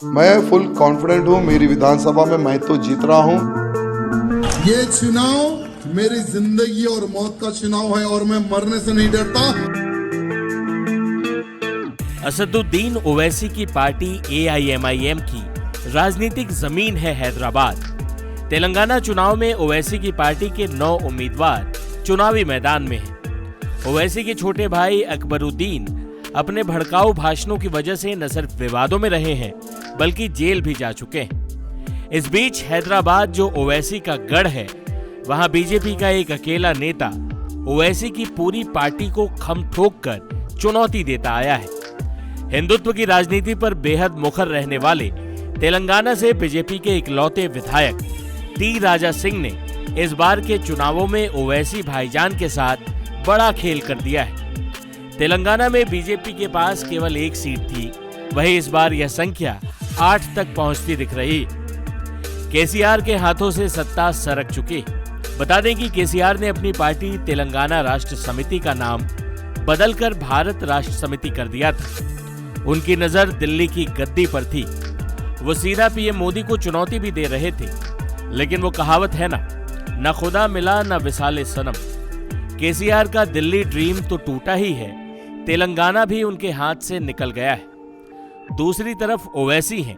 मैं full confident हूँ, मेरी विधानसभा में मैं तो जीत रहा हूँ। ये चुनाव मेरी जिंदगी और मौत का चुनाव है और मैं मरने से नहीं डरता। असदुद्दीन ओवैसी की पार्टी AIMIM की राजनीतिक जमीन है हैदराबाद। तेलंगाना चुनाव में ओवैसी की पार्टी के 9 उम्मीदवार चुनावी मैदान में हैं। ओवैसी के छोटे भाई अकबरुद्दीन अपने भड़काऊ भाषणों की वजह से न सिर्फ विवादों में रहे हैं बल्कि जेल भी जा चुके हैं। इस बीच हैदराबाद जो ओवैसी का गढ़ है, वहां बीजेपी का एक अकेला नेता ओवैसी की पूरी पार्टी को खम ठोक कर चुनौती देता आया है। हिंदुत्व की राजनीति पर बेहद मुखर रहने वाले तेलंगाना से बीजेपी के इकलौते विधायक टी राजा सिंह ने इस बार के चुनावों में ओवैसी भाईजान के साथ बड़ा खेल कर दिया है। तेलंगाना में बीजेपी के पास केवल एक सीट थी, वहीं इस बार यह संख्या 8 तक पहुंचती दिख रही। केसीआर के हाथों से सत्ता सरक चुकी। बता दें कि केसीआर ने अपनी पार्टी तेलंगाना राष्ट्र समिति का नाम बदलकर भारत राष्ट्र समिति कर दिया था। उनकी नजर दिल्ली की गद्दी पर थी। वो सीधा पीएम मोदी को चुनौती भी दे रहे थे, लेकिन वो कहावत है ना खुदा मिला न विसाले सनम। केसीआर का दिल्ली ड्रीम तो टूटा ही है, तेलंगाना भी उनके हाथ से निकल गया है। दूसरी तरफ ओवैसी हैं,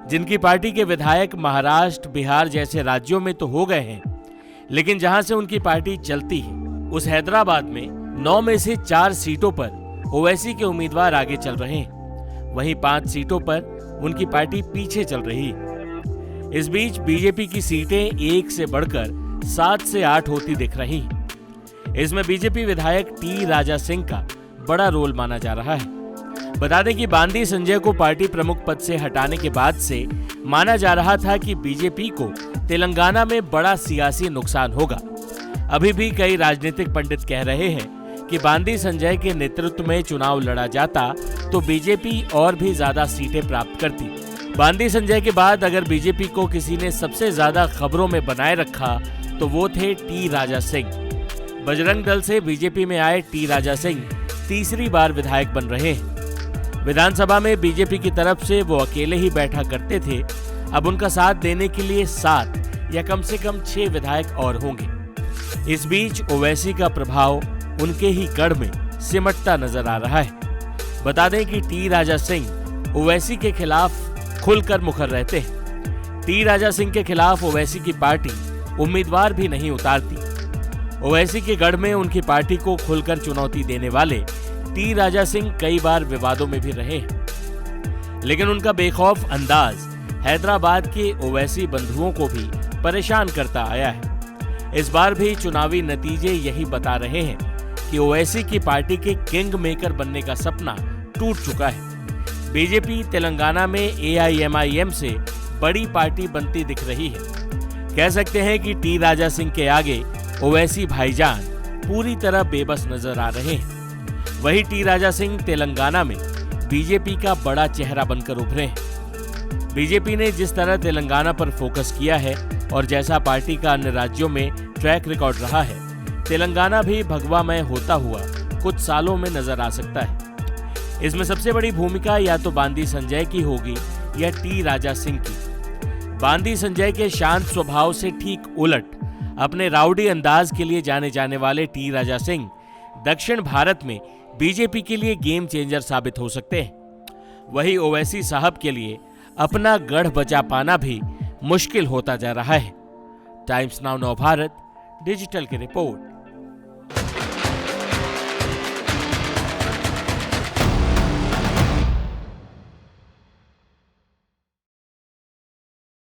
जिनकी पार्टी के विधायक महाराष्ट्र, बिहार जैसे राज्यों में तो हो गए हैं, लेकिन जहां से उनकी पार्टी चलती है उस हैदराबाद में 9 में से 4 सीटों पर ओवैसी के उम्मीदवार आगे चल रहे हैं। वहीं 5 सीटों पर उनकी पार्टी पीछे चल रही है। इस बीच बीजेपी की सीटें 1 से बढ़कर 7 से 8 होती दिख रही हैं। इसमें बीजेपी विधायक टी राजा सिंह का बड़ा रोल माना जा रहा है। बता दें कि बांदी संजय को पार्टी प्रमुख पद से हटाने के बाद से माना जा रहा था कि बीजेपी को तेलंगाना में बड़ा सियासी नुकसान होगा। अभी भी कई राजनीतिक पंडित कह रहे हैं कि बांदी संजय के नेतृत्व में चुनाव लड़ा जाता तो बीजेपी और भी ज्यादा सीटें प्राप्त करती। बांदी संजय के बाद अगर बीजेपी को किसी ने सबसे ज्यादा खबरों में बनाए रखा तो वो थे टी राजा सिंह। बजरंग दल से बीजेपी में आए टी राजा सिंह तीसरी बार विधायक बन रहे हैं। विधानसभा में बीजेपी की तरफ से वो अकेले ही बैठा करते थे। अब उनका साथ देने के लिए 7 या कम से कम 6 विधायक और होंगे। इस बीच ओवैसी का प्रभाव उनके ही गढ़ में सिमटता नजर आ रहा है। बता दें कि टी राजा सिंह ओवैसी के खिलाफ खुलकर मुखर रहते हैं। टी राजा सिंह के खिलाफ ओवैसी की पार्टी उम्मीदवार भी नहीं उतारती। ओवैसी के गढ़ में उनकी पार्टी को खुलकर चुनौती देने वाले टी राजा सिंह कई बार विवादों में भी रहे हैं, लेकिन उनका बेखौफ अंदाज हैदराबाद के ओवैसी बंधुओं को भी परेशान करता आया है। इस बार भी चुनावी नतीजे यही बता रहे हैं कि ओवैसी की पार्टी के किंग मेकर बनने का सपना टूट चुका है। बीजेपी तेलंगाना में AIMIM से बड़ी पार्टी बनती दिख रही है। कह सकते हैं कि टी राजा सिंह के आगे ओवैसी भाईजान पूरी तरह बेबस नजर आ रहे हैं। वही टी राजा सिंह तेलंगाना में बीजेपी का बड़ा चेहरा बनकर उभरे हैं। बीजेपी ने जिस तरह तेलंगाना पर फोकस किया है और जैसा पार्टी का अन्य राज्यों में ट्रैक रिकॉर्ड रहा है, तेलंगाना भी भगवामय होता हुआ कुछ सालों में नजर आ सकता है। इसमें सबसे बड़ी भूमिका या तो बांदी संजय की होगी या टी राजा सिंह की। बांदी संजय के शांत स्वभाव से ठीक उलट अपने राउडी अंदाज के लिए जाने जाने वाले टी राजा सिंह दक्षिण भारत में बीजेपी के लिए गेम चेंजर साबित हो सकते हैं। वही ओवैसी साहब के लिए अपना गढ़ बचा पाना भी मुश्किल होता जा रहा है। टाइम्स नाउ नव भारत डिजिटल की रिपोर्ट।